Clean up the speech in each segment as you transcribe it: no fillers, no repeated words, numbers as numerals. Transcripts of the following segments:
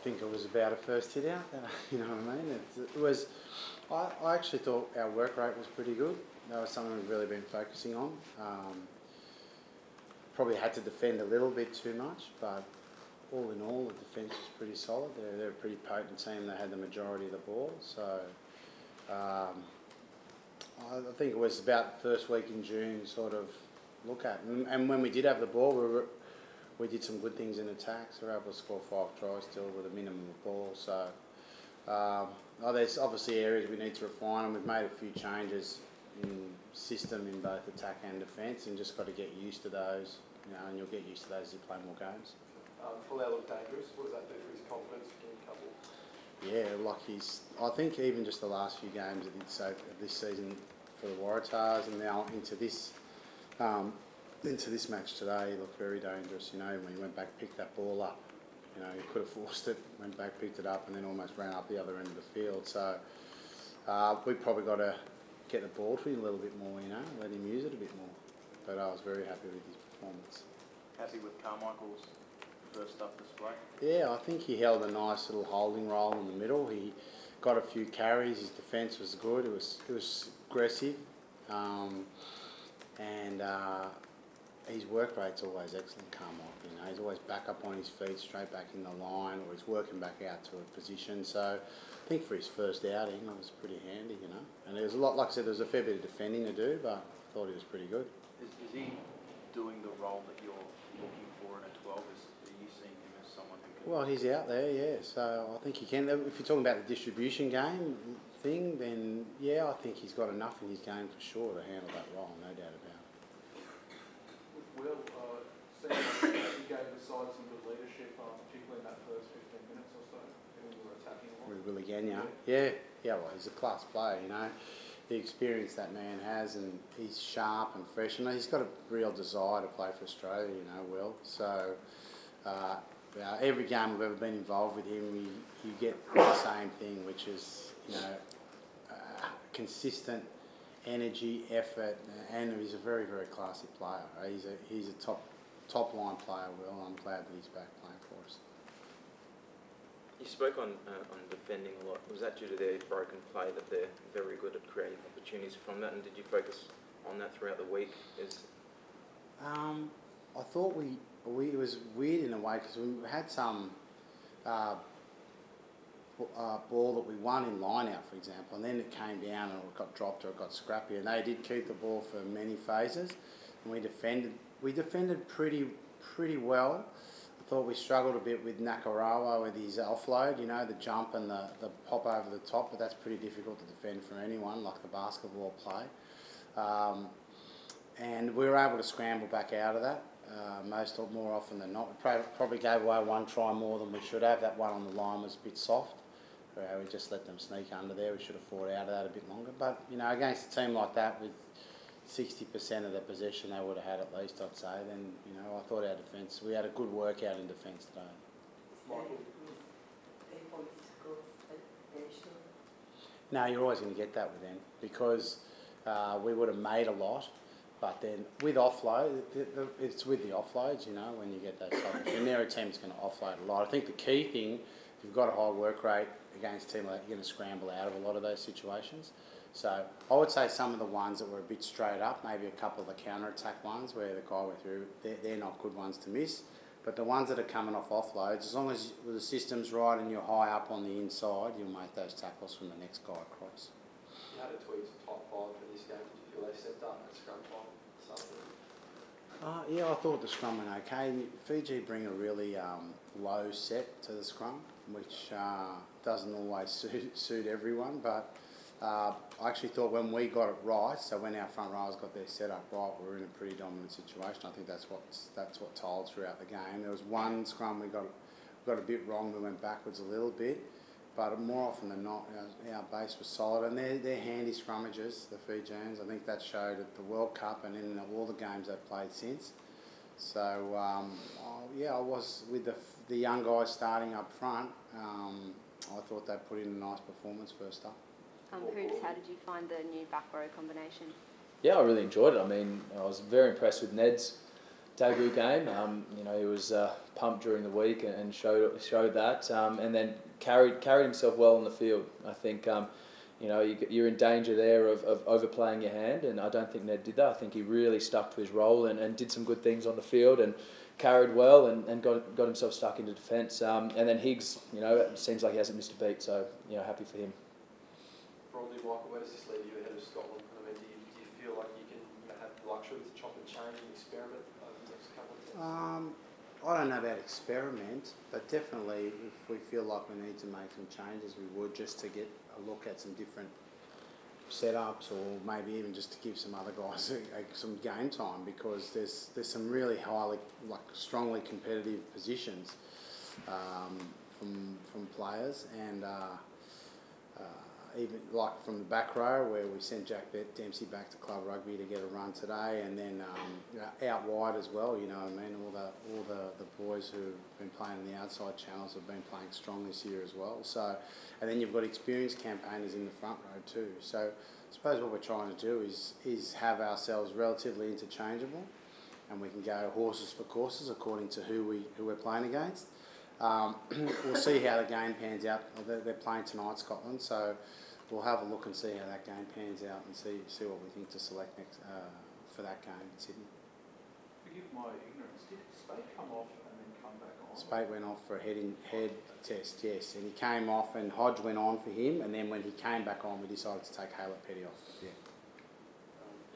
think it was about a first hit out. You know what I mean? It was. I actually thought our work rate was pretty good. That was something we've really been focusing on. Probably had to defend a little bit too much, but all in all, the defence was pretty solid. They're a pretty potent team. They had the majority of the ball, so I think it was about the first week in June sort of look at. And when we did have the ball, we did some good things in attacks. We were able to score 5 tries still with a minimum of ball. So there's obviously areas we need to refine, and we've made a few changes in system in both attack and defence, and just got to get used to those. You know, and you'll get used to those as you play more games. Folau looked dangerous. What does that do for his confidence in couple? Yeah, like I think even just the last few games that he'd so this season for the Waratahs, and now into this match today, he looked very dangerous. You know, when he went back, picked that ball up. You know, he could have forced it, went back, picked it up, and then almost ran up the other end of the field. So we've probably got to get the ball to him a little bit more. You know, let him use it a bit more. But I was very happy with his performance. Happy with Carmichael's first up display? Yeah, I think he held a nice little holding role in the middle. He got a few carries. His defence was good. It was aggressive, and his work rate's always excellent. Carmichael, you know, he's always back up on his feet, straight back in the line, or he's working back out to a position. So I think for his first outing, it was pretty handy, you know. And there was a lot, like I said, there was a fair bit of defending to do, but I thought he was pretty good. Is he doing the role that you're looking for in a 12? Are you seeing him as someone who can... Well, he's out there, yeah, so I think he can. If you're talking about the distribution game thing, then yeah, I think he's got enough in his game for sure to handle that role, no doubt about it. Will, seeing like he gave the side some good leadership, particularly in that first 15 minutes or so, when we were attacking a lot. With Will again, yeah, well, he's a class player, you know. The experience that man has, and he's sharp and fresh, and he's got a real desire to play for Australia, you know, Will. So every game I've ever been involved with him, you get the same thing, which is, you know, consistent energy, effort, and he's a very, very classy player. He's a top line player, Will, and I'm glad that he's back playing for us. You spoke on defending a lot. Was that due to their broken play, that they're very good at creating opportunities from that, and did you focus on that throughout the week? I thought it was weird in a way, because we had some ball that we won in line-out, for example, and then it came down and it got dropped or it got scrappy, and they did keep the ball for many phases, and we defended pretty well. I thought we struggled a bit with Nakarawa with his offload, you know, the jump and the pop over the top, but that's pretty difficult to defend for anyone, like the basketball play. And we were able to scramble back out of that more often than not. We probably gave away 1 try more than we should have. That one on the line was a bit soft. We just let them sneak under there. We should have fought out of that a bit longer. But, you know, against a team like that with 60% of the possession they would have had at least, I'd say, then, you know, I thought our defence, we had a good workout in defence today. No, you're always going to get that with them, because we would have made a lot, but then with offload, it's with the offloads, you know, when you get those subs. And they're a team that's going to offload a lot. I think the key thing, if you've got a high work rate against a team like that, you're going to scramble out of a lot of those situations. So I would say some of the ones that were a bit straight up, maybe a couple of the counter-attack ones where the guy went through, they're not good ones to miss. But the ones that are coming off offloads, as long as the system's right and you're high up on the inside, you'll make those tackles from the next guy across. You had a tweet to top 5 for this game. Did you feel they stepped up at scrum time? Yeah, I thought the scrum went okay. Fiji bring a really low set to the scrum, which doesn't always suit everyone, but I actually thought when we got it right, so when our front rowers got their set up right, we were in a pretty dominant situation. I think that's what told throughout the game. There was one scrum we got a bit wrong. We went backwards a little bit, but more often than not, our base was solid. And they're handy scrummagers, the Fijians. I think that showed at the World Cup and in all the games they've played since. So yeah, I was with the young guys starting up front. I thought they put in a nice performance first up. Hoops, how did you find the new back row combination? Yeah, I really enjoyed it. I mean, I was very impressed with Ned's debut game. You know, he was pumped during the week and showed that, and then carried himself well on the field. I think you know, you're in danger there of overplaying your hand, and I don't think Ned did that. I think he really stuck to his role and did some good things on the field and carried well and got himself stuck into defence. And then Higgs, you know, it seems like he hasn't missed a beat, so you know, happy for him. Broadly, Michael, where does this leave you ahead of Scotland? I mean, do you feel like you can have the luxury to chop and change and experiment over the next couple of tests? I don't know about experiment, but definitely if we feel like we need to make some changes, we would, just to get a look at some different setups, or maybe even just to give some other guys some game time, because there's some really highly, like, strongly competitive positions from players, and even like from the back row, where we sent Jack Dempsey back to club rugby to get a run today, and then you know, out wide as well. You know what I mean? All the boys who've been playing in the outside channels have been playing strong this year as well. So, and then you've got experienced campaigners in the front row too. So, I suppose what we're trying to do is have ourselves relatively interchangeable, and we can go horses for courses according to who we're playing against. We'll see how the game pans out. They're playing tonight, Scotland, so we'll have a look and see how that game pans out and see what we think to select next for that game in Sydney. Forgive my ignorance, did Spade come off and then come back on? Spade went off for a head test, yes, and he came off and Hodge went on for him, and then when he came back on, we decided to take Haylett Petty off. Yeah.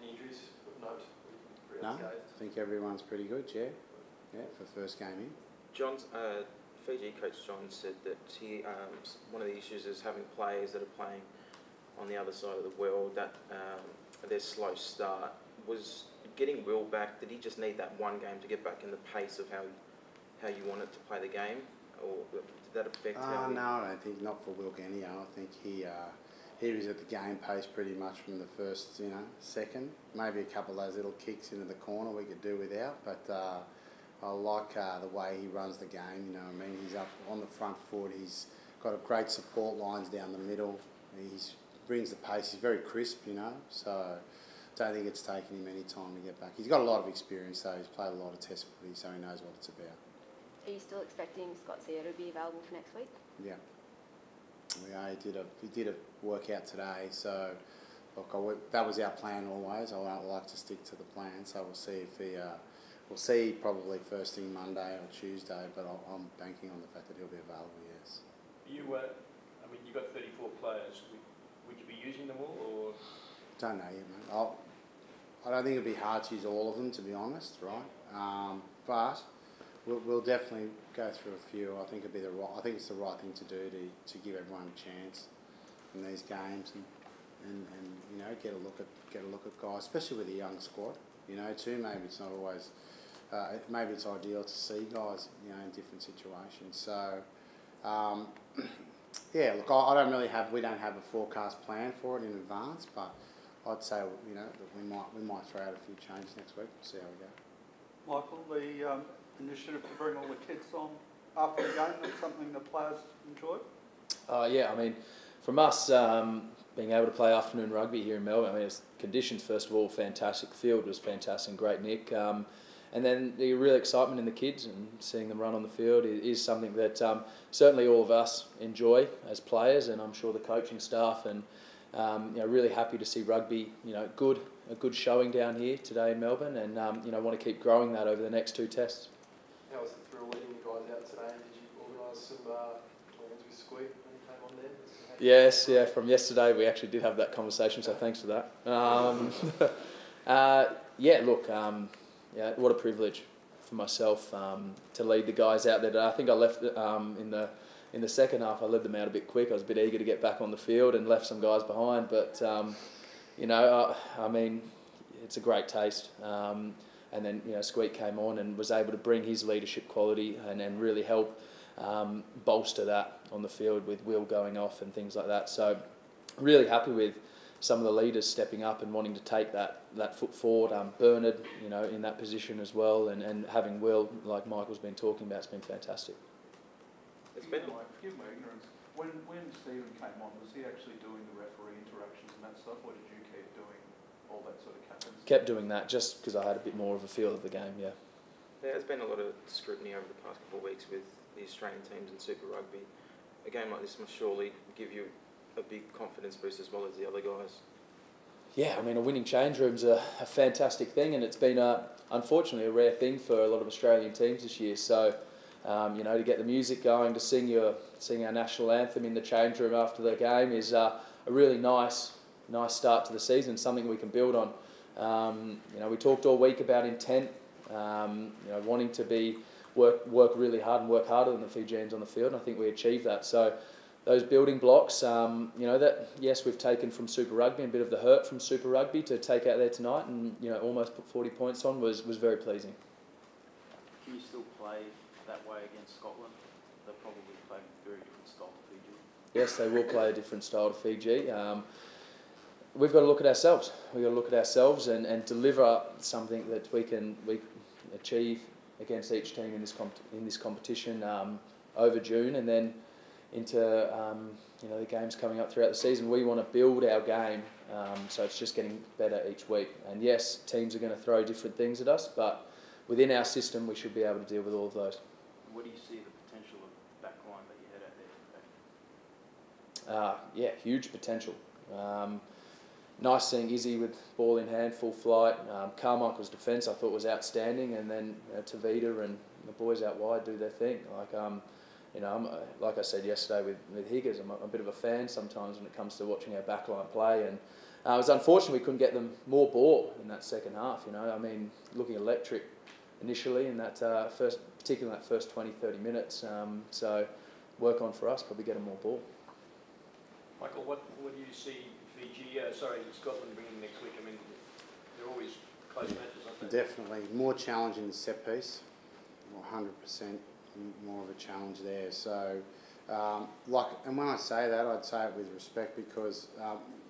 Any injuries of note? No, I think everyone's pretty good, yeah, for first game in. John's, Fiji coach John said that one of the issues is having players that are playing on the other side of the world, that their slow start. Was getting Will back, did he just need that one game to get back in the pace of how you wanted to play the game, or did that affect how No, I don't think, not for Will Genia. I think he was at the game pace pretty much from the first, you know, second. Maybe a couple of those little kicks into the corner we could do without, but I like the way he runs the game, you know what I mean? He's up on the front foot, he's got a great support lines down the middle, he brings the pace, he's very crisp, you know, so I don't think it's taken him any time to get back. He's got a lot of experience though, he's played a lot of test footy, so he knows what it's about. Are you still expecting Scott Sear to be available for next week? Yeah. He did a workout today, so look, that was our plan always. I like to stick to the plan, so we'll see if he... We'll see probably first thing Monday or Tuesday, but I'm banking on the fact that he'll be available, yes. You, I mean, you've got 34 players. Would you be using them all, or...? Don't know yet, mate. I don't think it'd be hard to use all of them, to be honest, right? But we'll definitely go through a few. I think I think it's the right thing to do to give everyone a chance in these games, and you know, get a look at guys, especially with a young squad. You know, too. Maybe it's not always. Maybe it's ideal to see guys, you know, in different situations. So, yeah. Look, we don't have a forecast plan for it in advance, but I'd say, you know, that we might throw out a few changes next week. We'll see how we go. Michael, the initiative to bring all the kids on after the game, that's something the players enjoyed? Yeah, I mean, from us being able to play afternoon rugby here in Melbourne, I mean, conditions, first of all, fantastic. The field was fantastic, great nick. And then the real excitement in the kids and seeing them run on the field is something that certainly all of us enjoy as players, and I'm sure the coaching staff, and you know, really happy to see rugby, you know, a good showing down here today in Melbourne, and you know, want to keep growing that over the next two tests. How was the thrill leading you guys out today? Did you organise some plans with Squeak when you came on there? Yes, yeah, from yesterday we actually did have that conversation, so thanks for that. Yeah, look, yeah, what a privilege for myself to lead the guys out there. I think I left in the second half. I led them out a bit quick. I was a bit eager to get back on the field and left some guys behind. But you know, I mean, it's a great taste. And then, you know, Squeak came on and was able to bring his leadership quality and really help bolster that on the field with Will going off and things like that. So really happy with some of the leaders stepping up and wanting to take that foot forward. Bernard, you know, in that position as well, and having Will, like Michael's been talking about, it's been fantastic. Forgive my ignorance. When Stephen came on, was he actually doing the referee interactions and that stuff, or did you keep doing all that sort of captains? Kept doing that just because I had a bit more of a feel of the game, yeah. There's been a lot of scrutiny over the past couple of weeks with the Australian teams in Super Rugby. A game like this must surely give you a big confidence boost as well as the other guys. Yeah, I mean, a winning change room's a fantastic thing, and it's been, unfortunately, a rare thing for a lot of Australian teams this year. So, you know, to get the music going, to sing our national anthem in the change room after the game is a really nice start to the season, something we can build on. You know, we talked all week about intent, you know, wanting to work really hard and work harder than the Fijians on the field, and I think we achieved that. So those building blocks, you know, that yes, we've taken from Super Rugby, and a bit of the hurt from Super Rugby to take out there tonight, and you know, almost put 40 points on was very pleasing. Can you still play that way against Scotland? They'll probably play a very different style to Fiji. Yes, they will play a different style to Fiji. We've got to look at ourselves. We've got to look at ourselves and deliver something that we can achieve against each team in this competition over June, and then into you know, the games coming up throughout the season. We want to build our game, so it's just getting better each week. And yes, teams are going to throw different things at us, but within our system, we should be able to deal with all of those. What do you see the potential of backline that you had out there today? Yeah, huge potential. Nice seeing Izzy with ball in hand, full flight. Carmichael's defence I thought was outstanding, and then Tavita and the boys out wide do their thing. You know, like I said yesterday with Higgers, I'm a bit of a fan sometimes when it comes to watching our backline play, and it was unfortunate we couldn't get them more ball in that second half. You know, I mean, looking electric initially in that particularly in that first 20-30 minutes. So work on for us, probably get them more ball. Michael, what do you see Scotland bringing next week? I mean, they're always close matches, aren't they? Definitely more challenging the set piece, 100% more of a challenge there. So, and when I say that, I'd say it with respect, because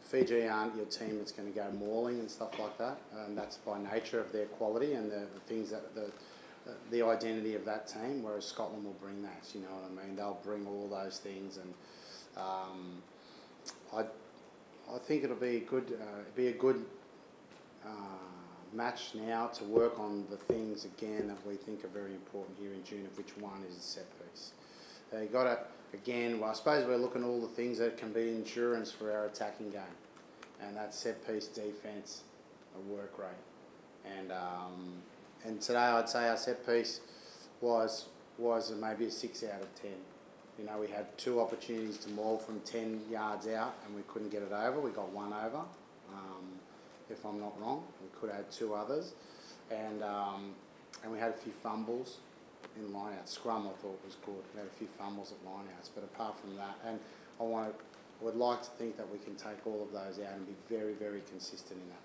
Fiji aren't your team that's going to go mauling and stuff like that, and that's by nature of their quality and the things that the identity of that team. Whereas Scotland will bring that, you know what I mean? They'll bring all those things, and I think it'll be a good match now to work on the things again that we think are very important here in June, of which one is the set piece. You got to, again, well, I suppose we're looking at all the things that can be insurance for our attacking game, and that set piece defence, a work rate, and today I'd say our set piece was maybe a 6 out of 10. You know, we had 2 opportunities to maul from 10 yards out, and we couldn't get it over. We got 1 over, if I'm not wrong. We could have had 2 others, and we had a few fumbles in line-out. Scrum I thought was good. We had a few fumbles at line-outs, but apart from that, and I would like to think that we can take all of those out and be very, very consistent in that.